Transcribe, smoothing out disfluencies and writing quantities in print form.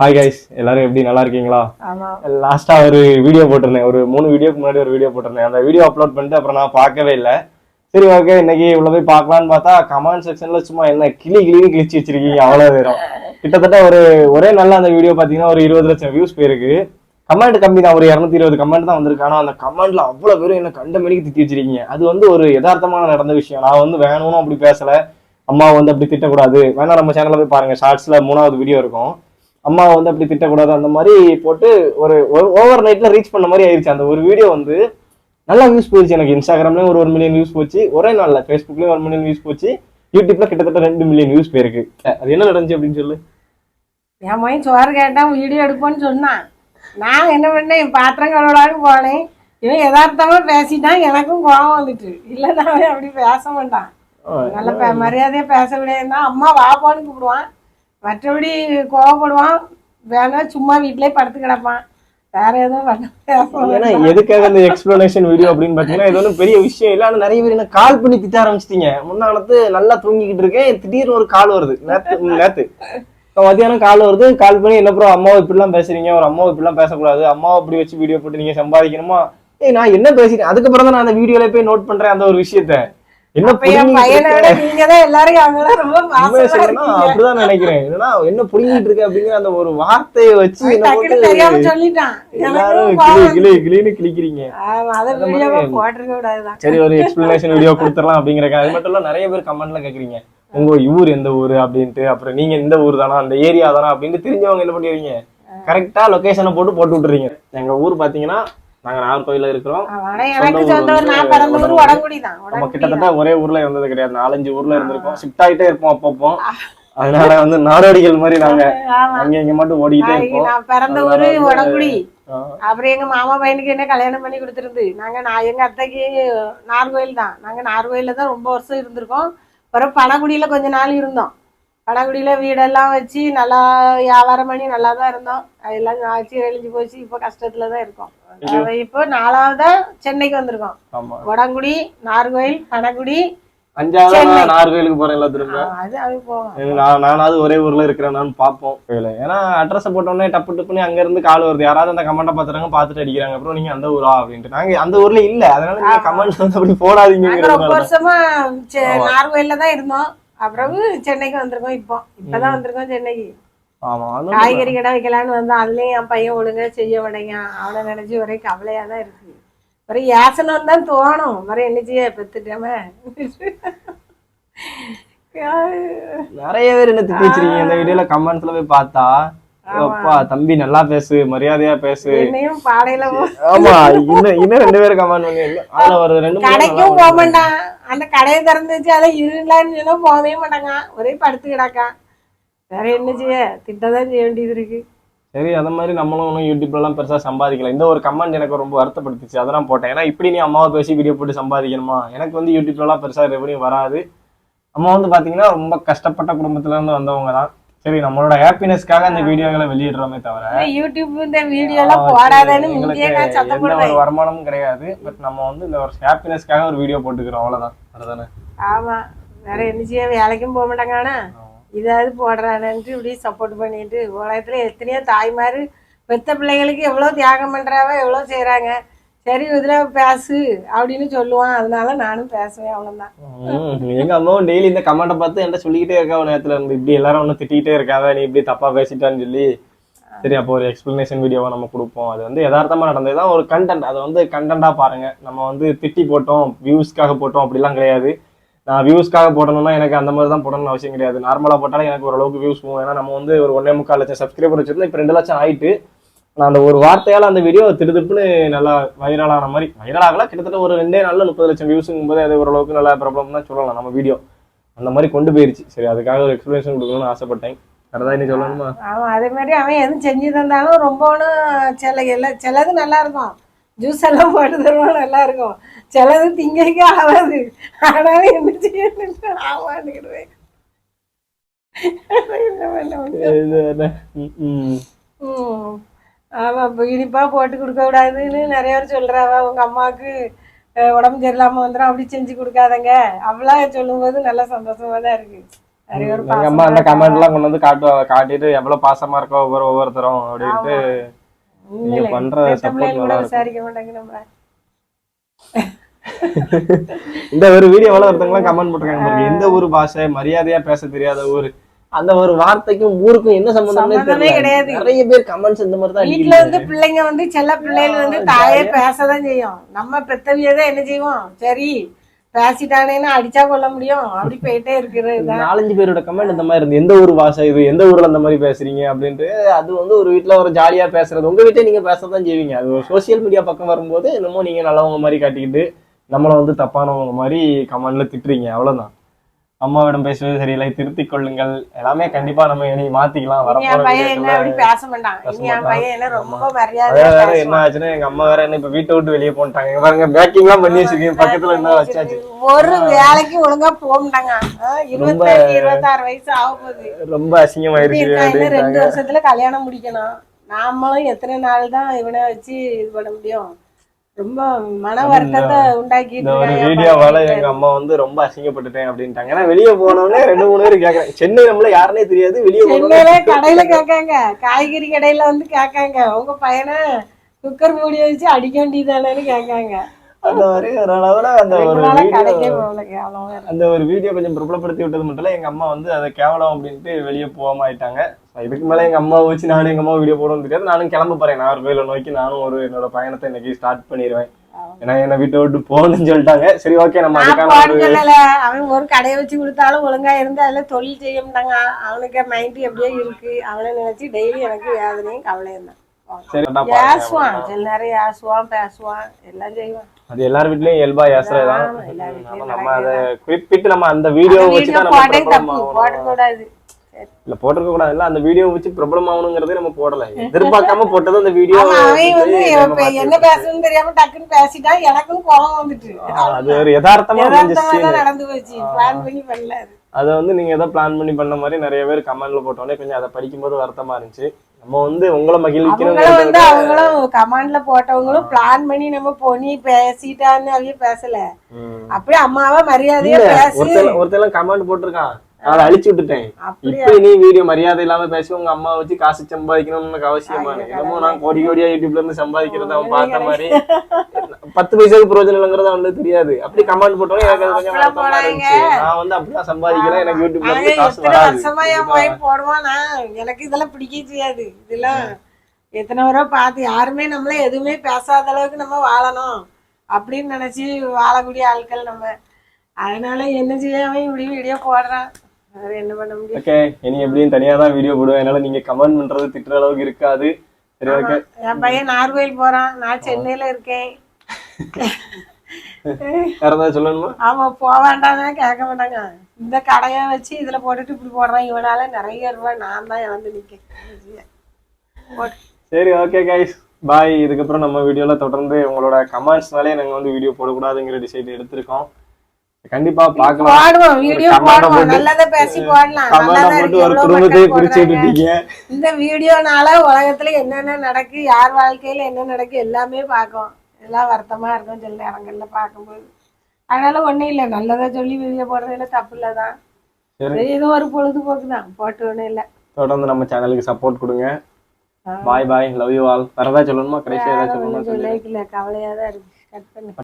Hi guys, எல்லாரும் எப்படி நல்லா இருக்கீங்களா? லாஸ்டா ஒரு வீடியோ போட்டிருந்தேன், ஒரு 3 வீடியோக்கு முன்னாடி ஒரு வீடியோ போட்டிருந்தேன். அந்த வீடியோ அப்லோட் பண்ணிட்டு அப்புறம் நான் பார்க்கவே இல்லை. சரி, ஓகே, இன்னைக்கு உள்ள போய் பார்க்கலான்னு பார்த்தா கமெண்ட் செக்ஷன்ல சும்மா என்ன கிளின்னு கிழிச்சு வச்சிருக்கீங்க, அவ்வளவு நேரம். கிட்டத்தட்ட ஒரே நாள்ல அந்த வீடியோ பாத்தீங்கன்னா ஒரு 20 லட்சம் வியூஸ் போயிருக்கு. கமெண்ட் கம்மி தான், ஒரு 220 கமெண்ட் தான் வந்திருக்கு. ஆனா அந்த கமெண்ட்ல அவ்வளவு பேரும் என்ன கண்ட மணிக்கு திட்டி வச்சிருக்கீங்க. அது ஒரு யதார்த்தமான நடந்த விஷயம். நான் வேணும்னு அப்படி பேசல. அம்மா அப்படி திட்டக்கூடாது, வேணா நம்ம சேனல்ல போய் பாருங்க, ஷார்ட்ஸ்ல 3வது வீடியோ இருக்கும். அம்மா அப்படி திட்டக்கூடாது அந்த மாதிரி போட்டு ஒரு ஓவர் நைட்ல ரீச் பண்ண மாதிரி ஆயிடுச்சு. அந்த ஒரு வீடியோ நல்லா வியூஸ் போயிடுச்சு. எனக்கு இன்ஸ்டாகிராம்லயும் ஒரு 1 மில்லியன் வியூஸ் போச்சு, ஒரே நாள்ல ஃபேஸ்புக்லயும் 1 மில்லியன் வியூஸ் போச்சு, யூடியூப்ல கிட்டத்தட்ட 2 மில்லியன் வியூஸ் போயிருக்கு. அது என்ன நடந்துச்சு அப்படின்னு சொல்லு. என் மகன் சோறு கேட்டான், வீடியோ எடுப்போன்னு சொன்னான். நான் என்ன பண்ணேன், என் பாத்திரம் கழுவலான்னு போனேன். இவன் யதார்த்தமா பேசிட்டான், எனக்கும் கோபம் வந்துட்டு. இல்லைன்னா அவன் அப்படி பேச மாட்டான், நல்ல மரியாதையா பேச விடையா. அம்மா வாப்பான்னு கூப்பிடுவான், மற்றபடி கோவப்படுவான். வேணா சும்மா வீட்டிலே படுத்து கிடப்பான், வேற எதுவும் பண்ண. எதுக்காக இந்த எக்ஸ்பிளனேஷன் வீடியோ அப்படின்னு பாத்தீங்கன்னா, இது பெரிய விஷயம் இல்ல. ஆனா நிறைய பேர் என்ன கால் பண்ணி திட்ட ஆரம்பிச்சிட்டீங்க. முன்னாலத்து நல்லா தூங்கிக்கிட்டு இருக்கேன், திடீர்னு ஒரு கால் வருது. நேத்து மத்தியானம் கால் வருது. கால் பண்ணி என்ன ப்ரோ அம்மாவை இப்படிலாம் பேசுறீங்க, ஒரு அம்மாவை இப்படிலாம் பேசக்கூடாது, அம்மாவை அப்படி வச்சு வீடியோ போட்டு நீங்க சம்பாதிக்கணுமா? நான் என்ன பேசிட்டேன்? அதுக்கப்புறம் தான் நான் அந்த வீடியோல போய் நோட் பண்றேன் அந்த ஒரு விஷயத்த. அப்படிதான் நினைக்கிறேன். என்ன புரிஞ்சிட்டு இருக்கு அப்படிங்கிற அந்த ஒரு வார்த்தையை வச்சு கிளிக்கிறீங்க. சரி, ஒரு எக்ஸ்பிளனேஷன் வீடியோ கொடுத்துடலாம் அப்படிங்கிற. அது மட்டும் இல்ல, நிறைய பேர் கமெண்ட்ல கேக்குறீங்க உங்க ஊர் எந்த ஊரு அப்படின்ட்டு. அப்புறம் நீங்க இந்த ஊர் தானா, அந்த ஏரியா தானா அப்படின்னு தெரிஞ்சவங்க என்ன பண்ணிடுறீங்க, கரெக்டா லொகேஷனை போட்டு விட்டுறீங்க. எங்க ஊர் பாத்தீங்கன்னா நாங்க நாகர்கோயில இருக்கிறோம். நம்ம கிட்டத்தட்ட ஒரே ஊர்ல இருந்தது கிடையாது, 4-5 ஊர்ல இருந்திருக்கோம். ஷிஃப்ட் ஆகிட்டே இருப்போம் அப்பப்போ. அதனால நாடோடிகள் மாதிரி நாங்க அங்க இங்க மட்டும் ஓடிக்கிட்டே இருப்போம். பிறந்த ஊரு உடங்குடி. அப்புறம் எங்க மாமா பையனுக்கு என்ன கல்யாணம் பண்ணி கொடுத்துருந்து. எங்க அத்தைக்கு நாகர்கோயில் தான். நாங்க நாகர்கோயில தான் ரொம்ப வருஷம் இருந்திருக்கோம். அப்புறம் பனகுடியில கொஞ்ச நாள் இருந்தோம். பனகுடியில வீடெல்லாம் வச்சு நல்லா வியாபாரம் பண்ணி நல்லா தான் இருந்தோம். அதெல்லாம் ஆச்சு எழிஞ்சு போச்சு. இப்போ கஷ்டத்துலதான் இருக்கோம். இப்போ 4வதா சென்னைக்கு வந்திருக்கோம். உடங்குடி, நாகர்கோயில், பனகுடி, 5வது நாகர்கோயிலுக்கு போறேன் எல்லாத்துக்கும். நானாவது ஒரே ஊர்ல இருக்கிறேன் பாப்போம். ஏன்னா அட்ரஸ் போட்டோன்னே டப்பு டப்புன்னு அங்க இருந்து கால் வருது. யாராவது அந்த கமெண்ட்டை பாத்துறாங்க, பாத்துட்டு அடிக்கிறாங்க. அப்புறம் நீங்க அந்த ஊரா அப்படின்ட்டு. நாங்க அந்த ஊர்ல இல்ல, அதனால நீங்க கமெண்ட் அப்படி போடாதீங்க. ரொம்ப வருஷமா நாகர்கோயில்ல தான் இருந்தோம். அப்புறம் சென்னைக்கு வந்திருக்கோம். இப்பதான் வந்திருக்கோம் சென்னைக்கு. காய்கறி கடை வைக்கலான்னு வந்தோம். அதுலயும் என் பையன் ஒழுங்கா செய்ய விடைங்க. அவனை நினைச்சு ஒரே கவலையா தான் இருக்கு. ஒரே யாசனம் தான் தோணும். மறு என்னச்சியே பெத்துட்டேமே. நிறைய பேர் என்ன திட்டி வச்சிருக்கீங்க இந்த வீடியோல. கமெண்ட்ஸ்ல போய் பார்த்தா, அப்பா தம்பி நல்லா பேசு, மரியாதையா பேசு. என்னையும் பாடையில ஆமா, இன்னும் 2 பேரும் கமெண்ட் பண்ணி அதுல ஒரு 2 கடைக்கும் போக மாட்டான். அந்த கடையை திறந்துச்சு அதை இருலான்னு சொன்னா போகவே மாட்டாங்க, ஒரே படுத்து கிடக்கான். வேற என்ன செய்ய, திட்டதான் செய்ய வேண்டியது இருக்கு. சரி, அந்த மாதிரி நம்மளும் ஒன்றும் யூடியூப்ல எல்லாம் பெருசா சம்பாதிக்கலாம். இந்த ஒரு கமெண்ட் எனக்கு ரொம்ப வருத்தப்படுத்துச்சு, அதெல்லாம் போட்டேன். ஏன்னா இப்படி நீ அம்மாவை பேசி வீடியோ போட்டு சம்பாதிக்கணுமா? எனக்கு யூடியூப்ல எல்லாம் பெருசா ரெவன்யூ வராது. அம்மா பாத்தீங்கன்னா ரொம்ப கஷ்டப்பட்ட குடும்பத்துல இருந்து வந்தவங்க தான். சரி, நம்மளோட ஹாப்பினஸ்க்காக அந்த வீடியோகளை வெளியிடுறோமே தவிர யூடியூப் இந்த வீடியோ எல்லாம் போடாதேன்னு எந்த ஒரு வருமானமும் கிடையாது. பட் நம்ம இந்த ஒரு ஹாப்பினஸ்க்காக ஒரு வீடியோ போட்டுக்கிறோம், அவ்வளவுதான். அதுதானே? ஆமா, வேற என்ன செய்ய, வேலைக்கும் போக மாட்டாங்க. இதாவது போடுறானுன்ட்டு இப்படி சப்போர்ட் பண்ணிட்டு, உலகத்துல எத்தனையோ தாய்மாரு பெத்த பிள்ளைங்களுக்கு எவ்வளோ தியாகம் பண்றாவ, எவ்வளோ செய்யறாங்க. சரி, இதுல பேசு அப்படின்னு சொல்லுவான், அதனால நானும் பேசுவேன், அவ்வளவுதான். எங்க அம்மாவும் டெய்லி இந்த கமெண்ட்டை பார்த்து என்கிட்ட சொல்லிக்கிட்டே இருக்கா. நேரத்துல இருந்து இப்படி எல்லாரும் ஒன்று திட்டிகிட்டே இருக்காவ, நீ இப்படி தப்பா பேசிட்டான்னு சொல்லி. சரி, அப்போ ஒரு எக்ஸ்பிளனேஷன் வீடியோவை நம்ம கொடுப்போம். அது யதார்த்தமா நடந்ததுதான், ஒரு கண்டென்ட். அதை கண்டென்ட்டா பாருங்க. நம்ம திட்டி போட்டோம், வியூஸ்க்காக போட்டோம் அப்படிலாம் கிடையாது. நான் வியூஸ்க்காக போடணும்னா எனக்கு அந்த மாதிரி தான் போடணும்னு அவசியம் கிடையாது. நார்மலா போட்டாலும் எனக்கு ஓரளவுக்கு வியூஸ் போகும். ஏன்னா நம்ம ஒரு 1.25 லட்சம் சப்ஸ்கிரைபர் வச்சிருந்தோம், இப்போ 2 லட்சம் ஆயிட்டு. நான் அந்த ஒரு வார்த்தையால அந்த வீடியோ திருப்புன்னு நல்லா வைரலான மாதிரி, வைரலாகல, கிட்டத்தட்ட ஒரு 2 நாள்ல 30 லட்சம் வியூஸுங்கும் போது அது ஓரளவுக்கு நல்லா ப்ராப்ளம் தான் சொல்லலாம். நம்ம வீடியோ அந்த மாதிரி கொண்டு போயிருச்சு. சரி, அதுக்காக ஒரு எக்ஸ்பிளேஷன் கொடுக்கணும்னு ஆசைப்பட்டேன். கரெக்டா நீ சொல்லணுமா? அவன் அதே மாதிரி அவன் எதுவும் செஞ்சு தந்தாலும் ரொம்ப சிலது நல்லா இருக்கும். ஜூஸ் எல்லாம் போட்டு தருவோம், நல்லா இருக்கும். சிலது திங்கக்கே ஆகாது. ஆனாலும் என்ன செய்ய ஆமாண்டுக்கிடுவேன். ஆமா, இப்போ இனிப்பா போட்டு கொடுக்க கூடாதுன்னு நிறைய பேர் சொல்றாவ. உங்க அம்மாவுக்கு உடம்பு சரியில்லாம வந்துடும், அப்படி செஞ்சு கொடுக்காதங்க அப்படிலாம் சொல்லும்போது நல்லா சந்தோஷமா தான் இருக்கு. எங்க அம்மா அந்த கமெண்ட் எல்லாம் கொண்டு வந்து காட்டிட்டு எவ்வளவு பாசமா இருக்கோ ஒவ்வொருத்தரும் அப்படின்ட்டு நீங்க பண்ற சப்போர்ட் நல்லா இருக்கு. விசாரிக்க மாட்டாங்க நம்ம. இந்த ஒரு வீடியோ ஒருத்தவங்க கமெண்ட் போட்டிருக்காங்க, எந்த ஊர் பாஷை, மரியாதையா பேச தெரியாத ஊர், அந்த ஒரு வார்த்தைக்கும் ஊருக்கும் என்ன சம்பந்தமே கிடையாது. நிறைய பேர் கமெண்ட்ஸ் இந்த மாதிரி தான். வீட்டுல வந்து பிள்ளைங்க வந்து செல்ல பிள்ளைகள் வந்து தாயே பேசதான் செய்யும். நம்ம பெத்தவியதான் என்ன செய்வோம், சரி பேசிட்டானேன்னு அடிச்சா கொள்ள முடியும், அப்படி போயிட்டே இருக்கிறது. 4-5 பேரோட கமெண்ட் இந்த மாதிரி இருந்து, எந்த ஊர் பாஷை இது, எந்த ஊர்ல அந்த மாதிரி பேசுறீங்க அப்படின்ட்டு. அது வந்து ஒரு வீட்டுல ஒரு ஜாலியா பேசுறது, உங்க வீட்டை நீங்க பேசதான் செய்வீங்க. அது ஒரு சோசியல் மீடியா பக்கம் வரும்போது என்னமோ நீங்க நல்லவங்க மாதிரி காட்டிக்கிட்டு நம்மள வந்து தப்பானவங்க மாதிரி கமெண்ட்ல திட்டுறீங்க, அவ்வளவுதான். அம்மாவிடம் பேசுவது சரியில்லை, திருத்திக் கொள்ளுங்கள். எல்லாமே கண்டிப்பா நம்ம இனி மாத்திக்கலாம். என்ன ஆச்சுன்னா எங்க அம்மா வேற என்ன இப்ப வீட்டை விட்டு வெளியே போட்டாங்க. பாருங்க பேக்கிங் எல்லாம் பண்ணி வச்சிருக்கீங்க, பக்கத்துல என்ன வச்சாச்சு. ஒரு வேலைக்கு ஒழுங்கா போக மாட்டாங்க. 26 வயசு ஆக போகுது, ரொம்ப அசிங்கமாயிருச்சு. 2 வருஷத்துல கல்யாணம் முடிக்கணும். நாமளும் எத்தனை நாள் தான் இவனை வச்சு இது பண்ண முடியும். ரொம்ப மன வருத்தத்தை உண்டாக்கி ஒரு வீடியோவால எங்க அம்மா வந்து ரொம்ப அசிங்கப்பட்டுட்டேன் அப்படின்ட்டாங்க. ஏன்னா வெளியே போனோடனே 2-3 பேர் கேட்கறாங்க, சென்னை நம்மள யாருன்னே தெரியாது, வெளியே சென்னையில கடையில கேட்காங்க, காய்கறி கடையில வந்து கேட்காங்க, உங்க பையனை குக்கர் மூடி வச்சு அடிக்க வேண்டியதானு கேட்காங்க. அந்த மாதிரி ஒரு அளவுல அந்த ஒரு வீடியோ கொஞ்சம் பிரபலப்படுத்தி விட்டது மட்டும் இல்ல, எங்க அம்மா வந்து அதை கேவலம் அப்படின்ட்டு வெளியே போகாம ஆயிட்டாங்க. இதுக்கு மேல எங்க அம்மா வச்சு நானும் எங்க அம்மா வீடியோ போடவும் தெரியாது. நானும் கிளம்ப போறேன், நாகர்கோயிலை நோக்கி. நானும் என்னோட பயணத்தை இன்னைக்கு ஸ்டார்ட் பண்ணிடுவேன். ஏன்னா என்ன வீட்டை விட்டு போகணும்னு சொல்லிட்டாங்க. சரி ஓகே, நம்ம அவன் ஒரு கடையை வச்சு கொடுத்தாலும் ஒழுங்கா இருந்து அதுல தொழில் செய்ய மாட்டாங்க. அவனுக்கு மைண்ட் எப்படியோ இருக்கு, அவனை நினைச்சு டெய்லி எனக்கு வேதனையும் கவலையும் தான். பேசுவான், சில நேரம் ஏசுவான், பேசுவான், எல்லாம் செய்வான். அது எல்லார் வீட்லயும் இயல்பா ஏசுறதுதான். நம்ம அதை குறிப்பிட்டு நம்ம அந்த வீடியோ வச்சு தான் போடக்கூடாது, இல்ல போட்டிருக்க கூடாது, இல்ல அந்த வீடியோ வச்சு பிரபலம் ஆகணுங்கிறதே நம்ம போடல. எதிர்பார்க்காம போட்டது அந்த வீடியோ. என்ன பேசணும்னு தெரியாம டக்குன்னு பேசிட்டா எனக்கும் கோபம் வந்துட்டு. அது ஒரு யதார்த்தமா நடந்து போச்சு, பிளான் பண்ணி பண்ணல. அதை வந்து நீங்க ஏதோ பிளான் பண்ணி பண்ண மாதிரி நிறைய பேர் கமெண்ட்ல போட்டோன்னே கொஞ்சம் அதை படிக்கும் போது வருத்தமா இருந்துச்சு. நம்ம வந்து உங்களை மகிழ்விக்கணும். அவங்களும் கமெண்ட்ல போட்டவங்களும் பிளான் பண்ணி நம்ம பொண்ணி பேசிட்டான்னு அவைய பேசல, அப்படியே அம்மாவா மரியாதையா பேசி ஒருத்தர் கமெண்ட் போட்டிருக்கான், அதை அழிச்சு விட்டுட்டேன். இப்ப நீ வீடியோ மரியாதை இல்லாம பேசி உங்க அம்மா வச்சு காசு சம்பாதிக்கணும்னு அவசியமான என்னமோ நான் கோடி கோடியா யூடியூப்ல இருந்து சம்பாதிக்கிறது அவன் பார்த்த மாதிரி 10 பைசாவுக்கு பிரயோஜனம் இல்லைங்கிறது அவனுக்கு தெரியாது. அப்படி கமெண்ட் போட்டோம். நான் வந்து அப்படிதான் சம்பாதிக்கிறேன், எனக்கு யூடியூப்ல இருந்து காசு வராது. போடுவானா, எனக்கு இதெல்லாம் பிடிக்க செய்யாது. இதெல்லாம் எத்தனை வரை பார்த்து யாருமே நம்மள எதுவுமே பேசாத அளவுக்கு நம்ம வாழணும் அப்படின்னு நினைச்சு வாழக்கூடிய ஆட்கள் நம்ம. அதனால என்ன செய்யாம இப்படி வீடியோ போடுறான், என்ன பண்ண முடியும். ஓகே, இனி எப்படியும் தனியா தான் வீடியோ போடுவேன். அதனால நீங்க கமெண்ட் பண்றது திட்டுற அளவுக்கு இருக்காது. சரி ஓகே. என் பையன் நாகர்கோயில் போறான், நான் சென்னையில இருக்கேன். வேற ஏதாவது சொல்லணுமா? ஆமா, போவாண்டானா கேட்க மாட்டாங்க. இந்த கடையை வச்சு இதுல போட்டுட்டு இப்படி போடுறான், இவனால நிறைய ரூபாய் நான் தான் இழந்து நிக்கேன். சரி ஓகே கைஸ், பாய். இதுக்கப்புறம் நம்ம வீடியோல தொடர்ந்து உங்களோட கமெண்ட்ஸ்னாலே நாங்க வந்து வீடியோ போடக்கூடாதுங்கிற டிசைட் எடுத்திருக்கோம். கண்டிப்பா பாக்கலாம், வீடியோ போடுவோம், நல்லத பேசி போடலாம். ஒரு குடும்பத்தை பிரிச்சு விட்டுட்டீங்க. இந்த வீடியோனால உலகத்துல என்னென்ன நடக்கு, யார் வாழ்க்கையில என்ன நடக்கு எல்லாமே பார்க்கும். எல்லாம் வருத்தமா இருக்கும் சில நேரங்கள்ல பார்க்கும்போது. அதனால ஒண்ணும் இல்லை, நல்லதா சொல்லி வீடியோ போடுறதுல தப்பு இல்லதான். ஏதோ ஒரு பொழுதுபோக்கு தான், போட்டு ஒண்ணும் இல்லை. தொடர்ந்து நம்ம சேனலுக்கு சப்போர்ட் கொடுங்க. பாய் பாய், லவ் யூ ஆல். வேற ஏதாவது சொல்லணுமா? கடைசியா ஏதாவது சொல்லணுமா? கவலையா தான் இருக்கு. கட் பண்ணு.